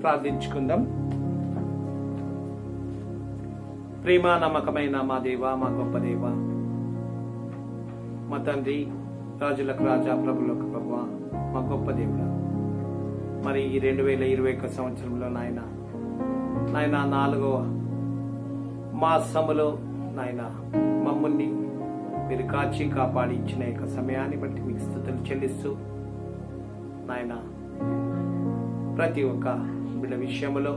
ప్రార్థించుకుందాం. ప్రేమ నమ్మకమైన మా దేవ, మా గొప్ప దేవ, మా తండ్రి, రాజులకు రాజా, ప్రభులకు ప్రభువా, మా గొప్ప దేవుడా, మరి ఈ 2021 సంవత్సరంలో నాయన 4వ మాసములో నాయన మమ్మల్ని మీరు కాచి కాపాడి ఇచ్చిన యొక్క సమయాన్ని బట్టి మీకు స్తుతులు చెల్లిస్తూ నాయన ప్రతి ఒక్క బిడ్డ విషయంలో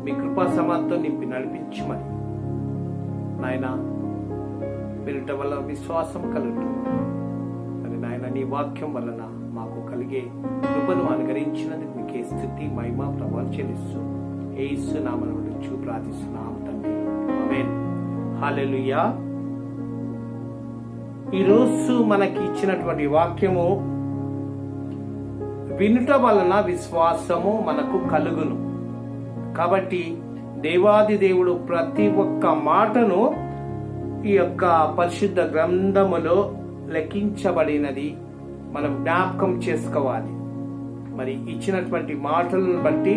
మీ కృపా సమానంతో నింపి నడిపించమని నాయన వినుట వల్ల విశ్వాసం కలుగుతూ మరి నాయన నీ వాక్యం వలన మాకు కలిగే కృపను అనుగ్రహించినందుకు మీకే స్తుతి మహిమ ప్రభావాలు చెల్లిస్తూ యేసు నామములో ప్రార్థిస్తున్నాం తండ్రి, ఆమేన్. హల్లెలూయా. ఈరోజు మనకి ఇచ్చినటువంటి వాక్యము, వినుట వలన విశ్వాసము మనకు కలుగును. కాబట్టి దేవాది దేవుడు ప్రతి ఒక్క మాటను ఈ యొక్క పరిశుద్ధ గ్రంథములో లెక్కించబడినది మనం జ్ఞాపకం చేసుకోవాలి. మరి ఇచ్చినటువంటి మాటలను బట్టి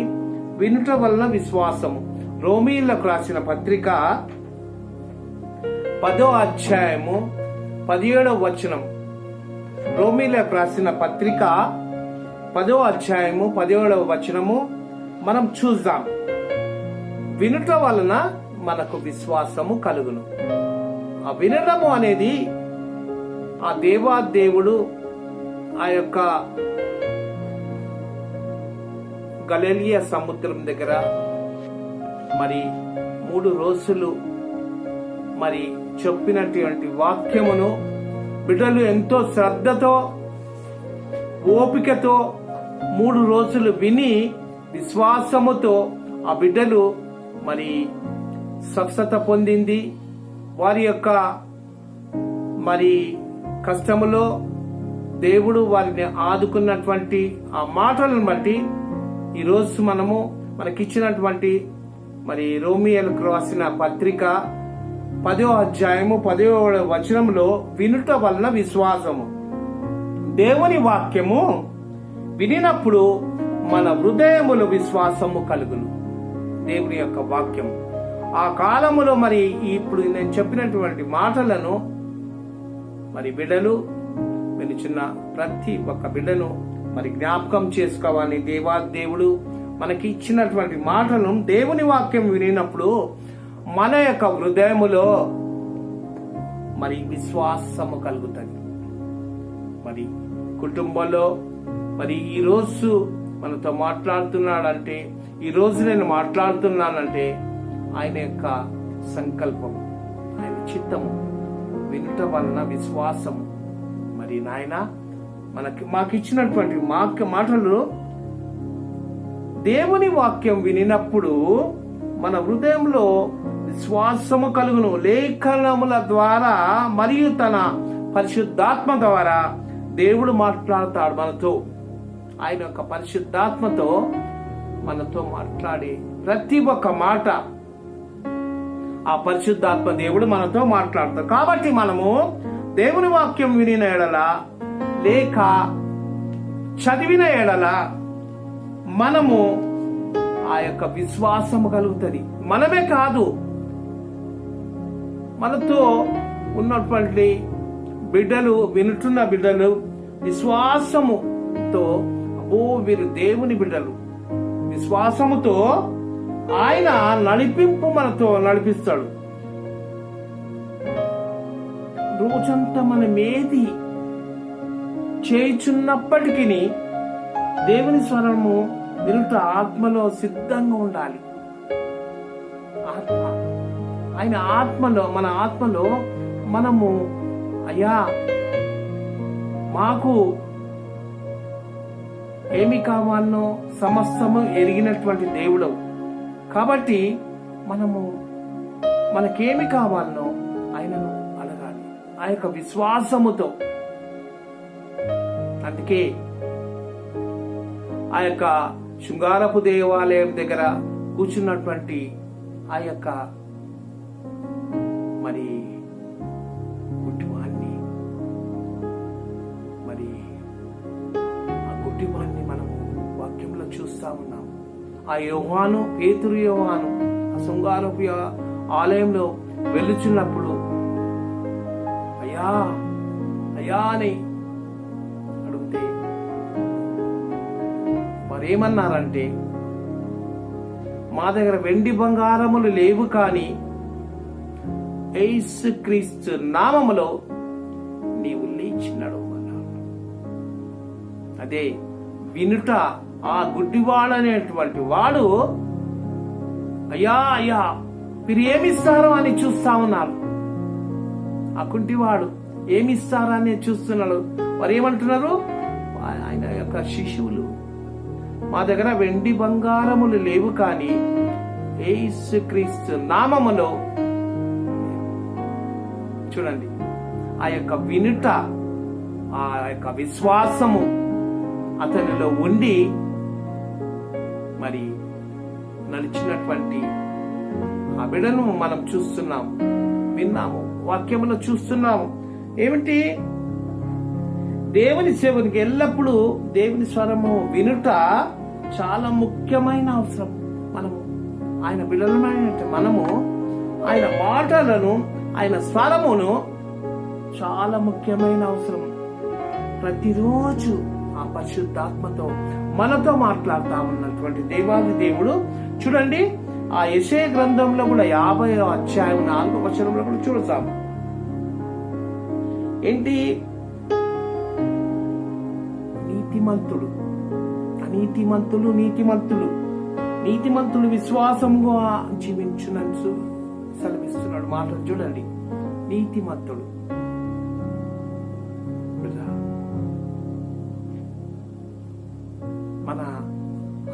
వినుట వలన విశ్వాసము. రోమీయులకు రాసిన పత్రిక 10వ అధ్యాయము 17వ వచనం. రోమీయులకు రాసిన పత్రిక 10వ అధ్యాయము 17వ వచనము మనం చూద్దాం. వినుట వలన మనకు విశ్వాసము కలుగును. ఆ వినడము అనేది ఆ దేవాదేవుడు ఆ యొక్క గలిలయ సముద్రం దగ్గర మరి 3 రోజులు మరి చెప్పినటువంటి వాక్యమును బిడ్డలు ఎంతో శ్రద్ధతో ఓపికతో 3 రోజులు విని విశ్వాసముతో ఆ బిడ్డలు మరి స్వస్థత పొందింది. వారి యొక్క మరి కష్టములో దేవుడు వారిని ఆదుకున్నటువంటి ఆ మాటలను బట్టి ఈరోజు మనకిచ్చినటువంటి మరి రోమియోలకు రాసిన పత్రిక 10వ అధ్యాయము 10వ వచనంలో వినుట వలన విశ్వాసము. దేవుని వాక్యము వినినప్పుడు మన హృదయములో విశ్వాసము కలుగును. దేవుని యొక్క వాక్యము ఆ కాలములో మరి ఇప్పుడు నేను చెప్పినటువంటి మాటలను మరి బిడ్డలు వినిచున్న ప్రతి ఒక్క బిడ్డను మరి జ్ఞాపకం చేసుకోవాలి. దేవుడు మనకి ఇచ్చినటువంటి మాటలను దేవుని వాక్యం వినినప్పుడు మన యొక్క హృదయములో మరి విశ్వాసము కలుగుతుంది. మరి కుటుంబంలో మరి ఈరోజు మనతో మాట్లాడుతున్నాడంటే, ఈరోజు నేను మాట్లాడుతున్నానంటే ఆయన యొక్క సంకల్పం, ఆయన చిత్తము. వినుట వలన విశ్వాసము. మరి నాయన మాకు ఇచ్చినటువంటి మాటలు దేవుని వాక్యం వినినప్పుడు మన హృదయంలో విశ్వాసము కలుగును. లేఖనముల ద్వారా మరియు తన పరిశుద్ధాత్మ ద్వారా దేవుడు మాట్లాడతాడు మనతో. ఆయన యొక్క పరిశుద్ధాత్మతో మనతో మాట్లాడే ప్రతి ఒక్క మాట ఆ పరిశుద్ధాత్మ దేవుడు మనతో మాట్లాడతాడు. కాబట్టి మనము దేవుని వాక్యం వినిన ఎడల లేక చదివిన ఎడల మనము ఆ యొక్క విశ్వాసము కలుగుతుంది. మనమే కాదు, మనతో ఉన్నటువంటి బిడ్డలు, వినుతున్న బిడ్డలు విశ్వాసముతో, వీరు దేవుని బిడ్డలు, విశ్వాసముతో ఆయన నడిపింపు మనతో నడిపిస్తాడు. రోజంతా మనం ఏది చేయుచున్నప్పటికీ దేవుని స్వరము వినుట ఆత్మలో సిద్ధంగా ఉండాలి. ఆయన ఆత్మలో, మన ఆత్మలో మనము అయ్యా మాకు ఏమి కావాలనో సమస్తము ఎరిగినటువంటి దేవుడవు. కాబట్టి మనకేమి కావాలనో ఆయనను అడగాలి ఆ యొక్క విశ్వాసముతో. అందుకే ఆ యొక్క శృంగారపు దేవాలయం దగ్గర కూర్చున్నటువంటి ఆ యొక్క మరి గుడ్డివాణ్ణి, మరి ఆ గుడ్డివాణ్ణి మనము వాక్యంలో చూస్తా ఉన్నాం. ఆ యోహాను, పేతురు యోహాను ఆ శృంగారపు ఆలయంలో వెలుచున్నప్పుడు అయ్యా అయ్యా అని అడిగితే మరేమన్నారంటే, మా దగ్గర వెండి బంగారములు లేవు, కానీ యేసుక్రీస్తు నామములో నీవు లేచినడు అన్నాడు. అదే వినుట ఆ గుడ్డివాడనేటువంటి వాడు అయ్యా అయ్యా మీరు ఏమిస్తారో అని చూస్తా ఉన్నారు. ఆ కుంటివాడు ఏమిస్తారా అని చూస్తున్నాడు. వారు ఏమంటున్నారు? ఆయన యొక్క శిష్యులు, మా దగ్గర వెండి బంగారములు లేవు, కానీ యేసుక్రీస్తు నామములో. చూడండి, ఆ యొక్క వినుట, ఆ యొక్క విశ్వాసము అతనిలో ఉండి మరి నడిచినటువంటి ఆ బిడ్డను మనం చూస్తున్నాము, విన్నాము, వాక్యములో చూస్తున్నాము. ఏమిటి? దేవుని సేవనికి ఎల్లప్పుడూ దేవుని స్వరము వినుట చాలా ముఖ్యమైన అవసరం. మనము ఆయన బిడ్డలమైన మనము ఆయన మాటలను, ఆయన స్వరమును చాలా ముఖ్యమైన అవసరం. ప్రతిరోజు ఆ పరిశుద్ధాత్మతో మనతో మాట్లాడుతూ ఉన్నటువంటి దేవాది దేవుడు. చూడండి, ఆ యెషయా గ్రంథంలో కూడా 50వ అధ్యాయం 4వ వచనంలో కూడా చూడతాము. ఏంటి? నీతిమంతుడు, అనీతిమంతులు, నీతిమంతులు విశ్వాసముగా జీవించునని సెలవిస్తున్నాడు మాటలు. చూడండి, నీతిమంతుడు. మన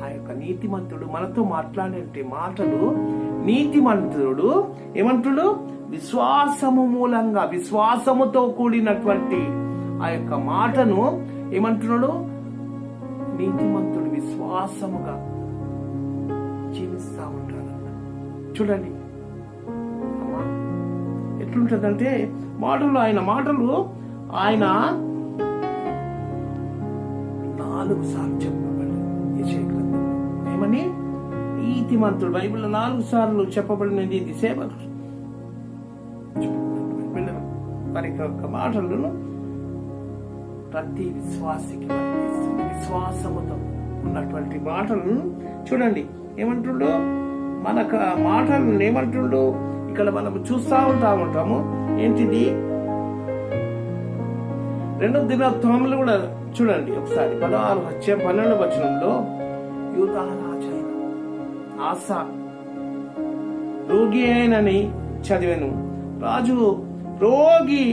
ఆ యొక్క నీతిమంతుడు మనతో మాట్లాడే మాటలు, నీతిమంతుడు ఏమంటుడు? విశ్వాసము మూలంగా, విశ్వాసముతో కూడినటువంటి ఆ యొక్క మాటను ఏమంటున్నాడు? నీతిమంతుడు విశ్వాసముగా జీవిస్తా ఉంటాడు. చూడండి అమ్మా, ఎట్లుంటదంటే మాటలు, ఆయన మాటలు ఆయన 4 సార్లు చెప్పబడి యెషయా గ్రంథం ఏమని? నీతిమంతుడు. బైబిల్లో 4 సార్లు చెప్పబడినది ఇది. సేవకుడు వారి యొక్క మాటలను ప్రతి విశ్వాసికి వర్తిస్తుంది. విశ్వాసముతో ఉన్నటువంటి మాటలను చూడండి ఏమంటుండో, మనకు మాటలను ఏమంటుండో ఇక్కడ మనం చూస్తా ఉంటాము. ఏంటిది? 2 దినోత్సవములు కూడా చూడండి ఒకసారి. 12వ వచనంలో యూదా రాజైన ఆసా రోగి అయినని చదివాను. రాజు రోగి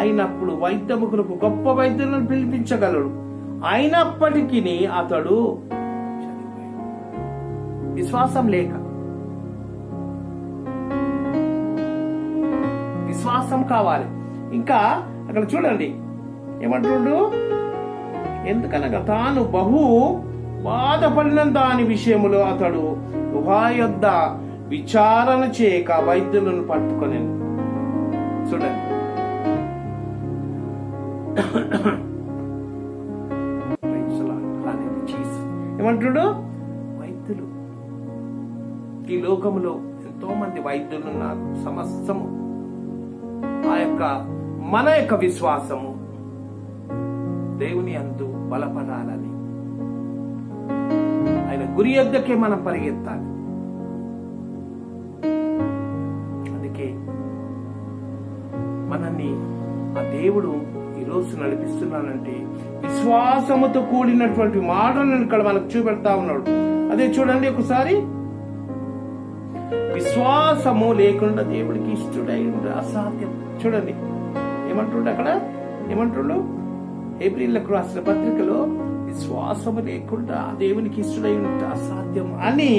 అయినప్పుడు వైద్యము కొరకు గొప్ప వైద్యులను పిలిపించగలడు. అయినప్పటికీ అతడు విశ్వాసం లేక, విశ్వాసం కావాలి. ఇంకా అక్కడ చూడండి ఏమంటుండు? ఎందుకనగా తాను బహు బాధపడిన దాని విషయములో అతడు యెహోవా యొద్ద విచారణ చేయక వైద్యులను పట్టుకొని. చూడండి, ఏమంటుడు? వైద్యులు, ఈ లోకములో ఎంతో మంది వైద్యులు ఉన్నారు. సమస్తము ఆ యొక్క మన యొక్క విశ్వాసము దేవుని యందు బలపడాలని, ఆయన గురి యొద్దకే మనం పరిగెత్తాలి. అందుకే మనల్ని ఆ దేవుడు ఈ రోజు నడిపిస్తున్నానంటే విశ్వాసముతో కూడినటువంటి మాటలను ఇక్కడ మనకు చూపెడతా ఉన్నాడు. అదే చూడండి ఒకసారి. విశ్వాసము లేకుండా దేవుడికి ఇష్టడై అసాధ్యం. చూడండి ఏమంటుండే అక్కడ, ఏమంటుండు? హెబ్రీయులకు రాసిన పత్రికలో విశ్వాసము లేకుండా దేవునికి ఇష్టడై ఉంటే అసాధ్యం అని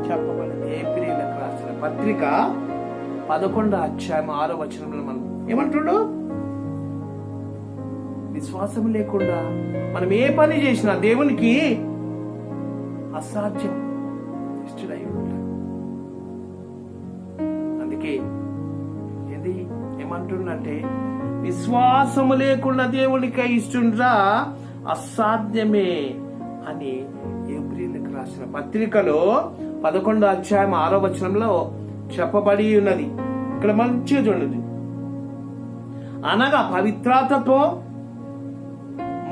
చెప్పబడింది. హెబ్రీయులకు రాసిన పత్రిక 11వ అధ్యాయం 6వ వచనంలో మనం ఏమంటుండు? విశ్వాసం లేకుండా మనం ఏ పని చేసినా దేవునికి అసాధ్యం, ఇష్టడై ఉంటాడు. అందుకే ఇది ఏమంటుందంటే, విశ్వాసము లేకుండా దేవునికి ఇస్తుండ్రా అసాధ్యమే అని హెబ్రీయులకు రాసిన పత్రికలో 11వ అధ్యాయం 6వ వచనంలో చెప్పబడి ఉన్నది. ఇక్కడ మంచిగా చూడండి. అనగా పవిత్రతతో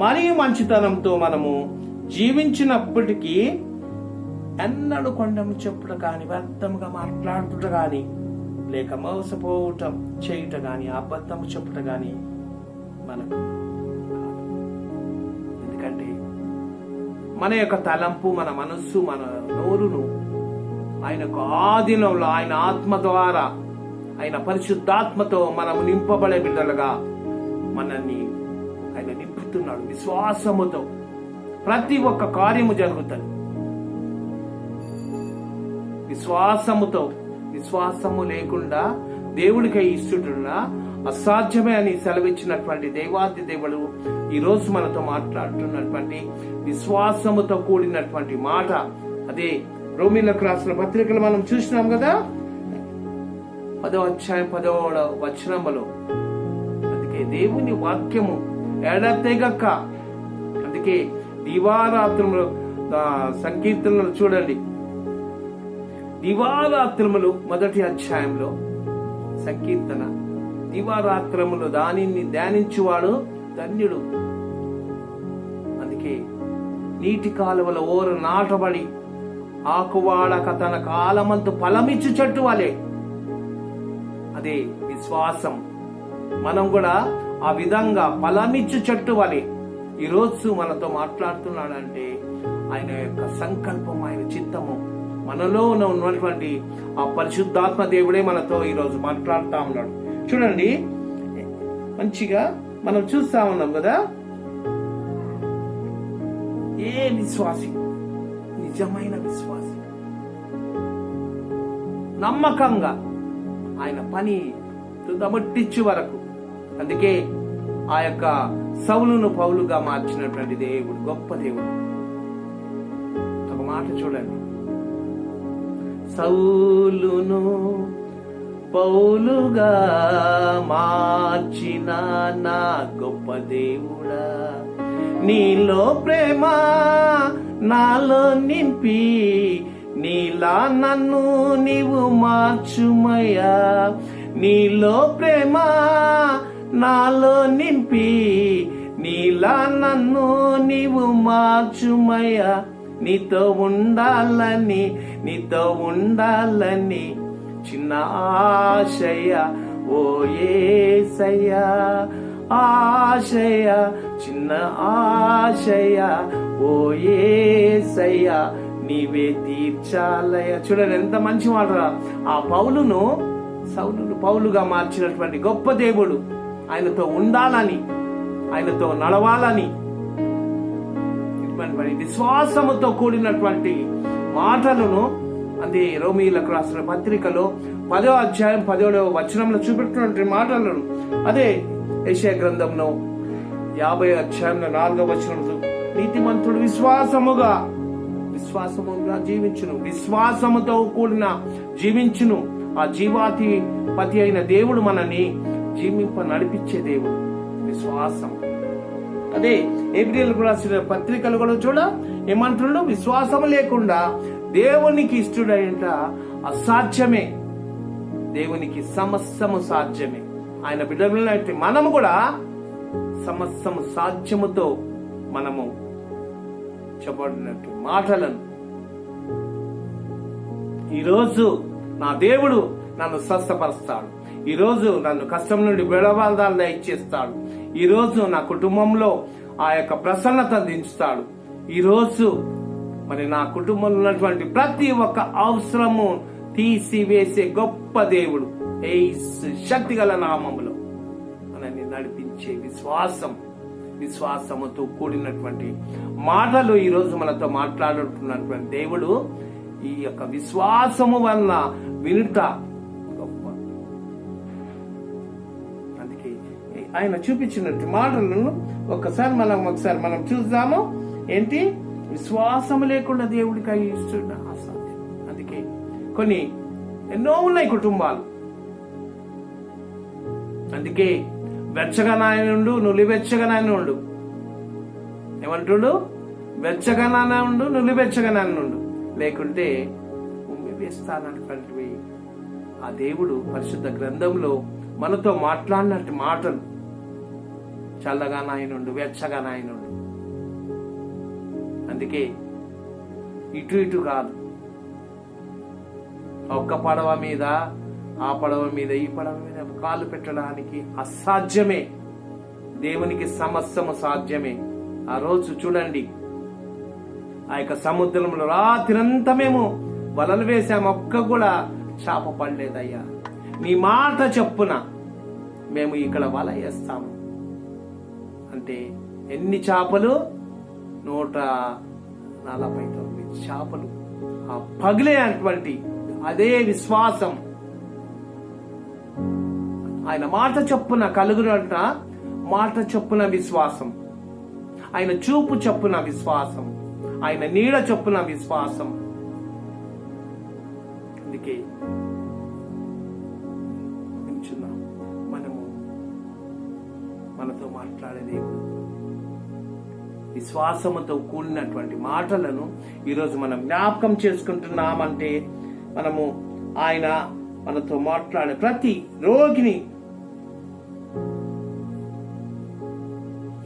మరియు మంచితనంతో మనము జీవించినప్పటికీ ఎన్నడూ కొండము చెప్పుట గాని, వ్యర్థముగా మాట్లాడుట గాని, లేక మోసపోవటం చేయుట గాని, అబద్ధము చెప్పుట గాని మనకు. ఎందుకంటే మన యొక్క తలంపు, మన మనస్సు, మన నోరును ఆయనకు ఆధీనంలో, ఆయన ఆత్మ ద్వారా, ఆయన పరిశుద్ధాత్మతో మనము నింపబడే బిడ్డలుగా మనల్ని ఆయన నింపుతున్నాడు. విశ్వాసముతో ప్రతి ఒక్క కార్యము జరుగుతుంది. విశ్వాసము లేకుండా దేవుడికై ఇష్టడున్నా అసాధ్యమే అని సెలవిచ్చినటువంటి దేవాది దేవుడు ఈరోజు మనతో మాట్లాడుతున్నటువంటి విశ్వాసముతో కూడినటువంటి మాట. అదే రోమీయులకు రాసిన పత్రికలు మనం చూసినాం కదా, 10వ అధ్యాయం 10వ వచనములో. అందుకే దేవుని వాక్యము ఎడతెగక, అందుకే దివారాత్రములు సంకీర్తనలు చూడండి. దివారాత్రములు 1వ అధ్యాయంలో సంకీర్తన, దివారాత్రములు దానిని ధ్యానించువాడు ధన్యుడు. అందుకే నీటి కాలువల ఓరు నాటబడి ఆకువాడక తన కాలమంతు ఫలమిచ్చు చెట్టు వలె. అదే విశ్వాసం. మనం కూడా ఆ విధంగా ఫలమిచ్చు చెట్టు వలె ఈరోజు మనతో మాట్లాడుతున్నాడంటే ఆయన యొక్క సంకల్పం, ఆయన చిత్తము, మనలో ఉన్నటువంటి ఆ పరిశుద్ధాత్మ దేవుడే మనతో ఈరోజు మాట్లాడుతూ ఉన్నాడు. చూడండి, మంచిగా మనం చూస్తా ఉన్నాం కదా. ఏ విశ్వాసి, నిజమైన విశ్వాసి, నమ్మకంగా ఆయన పని తుదముట్టించు వరకు. అందుకే ఆ యొక్క సౌలును పౌలుగా మార్చినటువంటి దేవుడు గొప్ప దేవుడు. ఒక మాట చూడండి, సౌలును పౌలుగా మార్చిన నా గొప్ప దేవుడా, నీలో ప్రేమ నాలో నింపి నీలా నన్ను నీవు మార్చుమయ్యా. నీలో ప్రేమ నాలో నింపి నీలా నన్ను నీవు మార్చుమయ్యా. నీతో ఉండాలని చిన్న ఆశయ ఓ యేసయ్య, ఆశయ చిన్న ఆశయ ఓ యేసయ్య నీవే తీర్చాలయ. చూడండి ఎంత మంచి మాట. ఆ సౌలును పౌలుగా మార్చినటువంటి గొప్ప దేవుడు ఆయనతో ఉండాలని, ఆయనతో నడవాలని, విశ్వాసముతో కూడినటువంటి మాటలను అదే రోమీయులకు రాసిన పత్రికలో 10వ అధ్యాయం 10వ వచనంలో చూపెట్టినటువంటి మాటలను, అదే యెషయా గ్రంథంలో 50వ అధ్యాయంలో 4వ వచనంలో నీతిమంతుడు విశ్వాసముగా జీవించును, విశ్వాసముతో కూడిన జీవించును. ఆ జీవాధిపతి అయిన దేవుడు మనని జీవింప నడిపించే దేవుడు విశ్వాసం. అదే హెబ్రీయులకు రాసిన పత్రికలు కూడా చూడ ఏమంటున్నాడు, విశ్వాసం లేకుండా దేవునికి ఇష్టడైన అసాధ్యమే, దేవునికి సమస్తము సాధ్యమే. ఆయన బిడ్డలైతే మనము కూడా సమస్తము సాధ్యముతో మనము చెప్పబడినట్టు మాటలను ఈరోజు నా దేవుడు నన్ను స్వస్థపరుస్తాడు, ఈరోజు నన్ను కష్టం నుండి విడవాదాలను ఇచ్చేస్తాడు, ఈరోజు నా కుటుంబంలో ఆ యొక్క ప్రసన్నత దించుతాడు, ఈరోజు మరి నా కుటుంబంలో ఉన్నటువంటి ప్రతి ఒక్క అవసరము తీసివేసే గొప్ప దేవుడు యేసు శక్తి గల నామములో మనల్ని నడిపించే విశ్వాసముతో కూడినటువంటి మాటలు ఈరోజు మనతో మాట్లాడుతున్నటువంటి దేవుడు ఈ యొక్క విశ్వాసము వలన వినుట గొప్ప. అందుకే ఆయన చూపించినట్టు మాటలను ఒకసారి మనం చూద్దాము. ఏంటి? విశ్వాసము లేకుండా దేవుడికి ఇస్తున్న అసాధ్యం. అందుకే ఎన్నో ఉన్నాయి కుటుంబాలు. అందుకే వెచ్చగా నాయనుండు, నులివెచ్చగా నాయనుండు. ఏమంటుడు? వెచ్చగానే ఉండు, నులివెచ్చగానే ఉండు, లేకుంటే ఉమ్మి వేస్తానటువంటి ఆ దేవుడు పరిశుద్ధ గ్రంథంలో మనతో మాట్లాడినట్టు మాటలు, చల్లగా నాయనుండు, వెచ్చగా నాయనుండు. అందుకే ఇటు ఇటు కాదు, ఒక్క పడవ మీద ఆ పడవ మీద ఈ పడవ మీద కాలు పెట్టడానికి అసాధ్యమే. దేవునికి సమస్తము సాధ్యమే. ఆ రోజు చూడండి, ఆ యొక్క సముద్రంలో రాత్రంతా మేము వలలు వేసాము, ఒక్క కూడా చేప పడలేదయ్యా. నీ మాట చెప్పున మేము ఇక్కడ వల వేస్తాము అంటే ఎన్ని చేపలు? 149 చేపలు. ఆ పగిలేటువంటి అదే విశ్వాసం, ఆయన మాట చొప్పున కలుగునంట, మాట చొప్పున విశ్వాసం, ఆయన చూపు చొప్పున విశ్వాసం, ఆయన నీడ చొప్పున విశ్వాసం. అందుకే మనము మనతో మాట్లాడే దేవుడు విశ్వాసముతో కూడినటువంటి మాటలను ఈరోజు మనం జ్ఞాపకం చేసుకుంటున్నామంటే మనము ఆయన మనతో మాట్లాడే ప్రతి రోగిని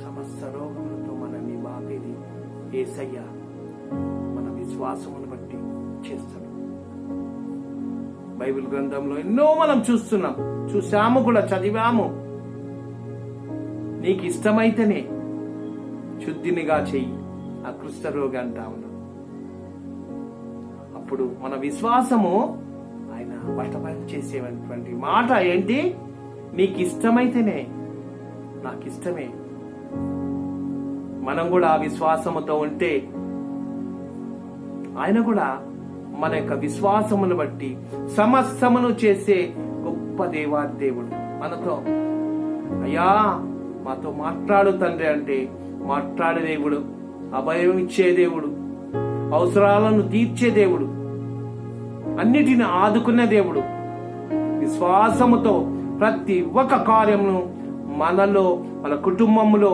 సమస్త రోగములతో మనల్ని బాగేది యేసయ్య మన విశ్వాసమును బట్టి చేస్తాడు. బైబిల్ గ్రంథంలో ఎన్నో మనం చూసాము కూడా, చదివాము. నీకు ఇష్టమైతేనే శుద్ధినిగా చెయ్యి, ఆ కుష్ఠరోగి అంటా ఉన్నాడు. అప్పుడు మన విశ్వాసము ఆయన బట్టబయలు చేసేటువంటి మాట ఏంటి? నీకు ఇష్టమైతేనే, నాకు ఇష్టమే. మనం కూడా ఆ విశ్వాసముతో ఉంటే ఆయన కూడా మన యొక్క విశ్వాసమును బట్టి సమస్తమును చేసే గొప్ప దేవాది దేవుడు మనతో, అయ్యా మాతో మాట్లాడు తండ్రి అంటే మాట్లాడే దేవుడు, అభయం ఇచ్చే దేవుడు, అవసరాలను తీర్చే దేవుడు, అన్నిటిని ఆదుకునే దేవుడు. విశ్వాసముతో ప్రతి ఒక్క కార్యమును మనలో, మన కుటుంబంలో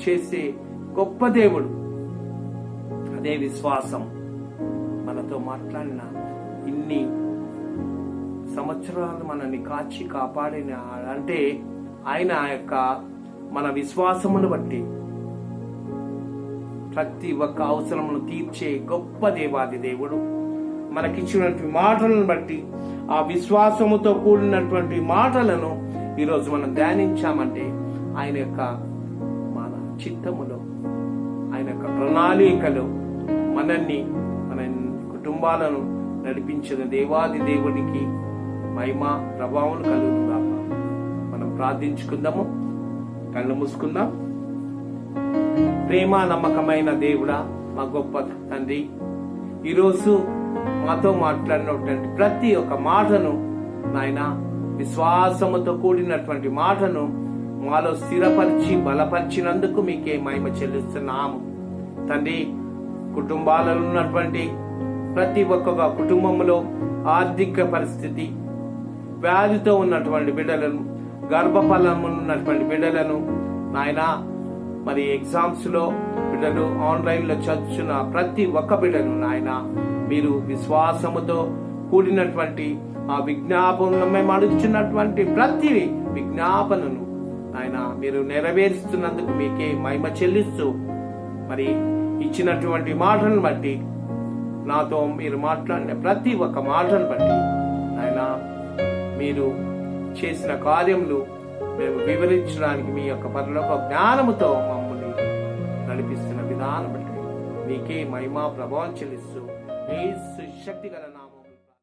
చేసే గొప్ప దేవుడు. అదే విశ్వాసం మనతో మాట్లాడిన ఇన్ని సంవత్సరాలు మనల్ని కాచి కాపాడిన అంటే ఆయన యొక్క మన విశ్వాసమును బట్టి ప్రతి ఒక్క అవసరమును తీర్చే గొప్ప దేవాది దేవుడు. మనకిచ్చినటువంటి మాటలను బట్టి, ఆ విశ్వాసముతో కూడినటువంటి మాటలను ఈరోజు మనం ధ్యానించామంటే ఆయన యొక్క మన చిత్తములో, ఆయన యొక్క ప్రణాళికలో మనల్ని, మన కుటుంబాలను నడిపించిన దేవాది దేవునికి మహిమ ప్రభావం కలుగుతుందా. మనం ప్రార్థించుకుందాము, కళ్ళు మూసుకుందాం. ప్రేమ నమ్మకమైన దేవుడా, మా గొప్ప తండ్రి, ఈరోజు మాతో మాట్లాడినటువంటి ప్రతి ఒక్క మాటను నాయన, విశ్వాసముతో కూడినటువంటి మాటను మాలో స్థిరపరిచి బలపరిచినందుకు మీకే మహిమ చెల్లిస్తున్నాము తండ్రి. కుటుంబాలలో ఉన్నటువంటి ప్రతి ఒక్క కుటుంబంలో ఆర్థిక పరిస్థితి, వ్యాధితో ఉన్నటువంటి బిడ్డలను, గర్భఫలము ఉన్నటువంటి బిడ్డలను నాయన, మరి ఎగ్జామ్స్ లో బిడ్డలు, ఆన్లైన్ లో చదువుతున్న ప్రతి ఒక్క బిడ్డను నాయన, మీరు విశ్వాసముతో కూడినటువంటి ఆ విజ్ఞాపనలు, మేము అడుగుతున్నటువంటి ప్రతి విజ్ఞాపనను ఆయన మీరు నెరవేరుస్తున్నందుకు మీకే మహిమ చెల్లిస్తూ, మరి ఇచ్చినటువంటి మాటలను బట్టి, నాతో మీరు మాట్లాడిన ప్రతి ఒక్క మాటను బట్టి ఆయన మీరు చేసిన కార్యములు మేము వివరించడానికి మీ యొక్క పరలోక జ్ఞానముతో మమ్మల్ని నడిపిస్తున్న విధానం బట్టి మీకే మహిమా ప్రభావం చెల్లిస్తూ యేసు శక్తిగల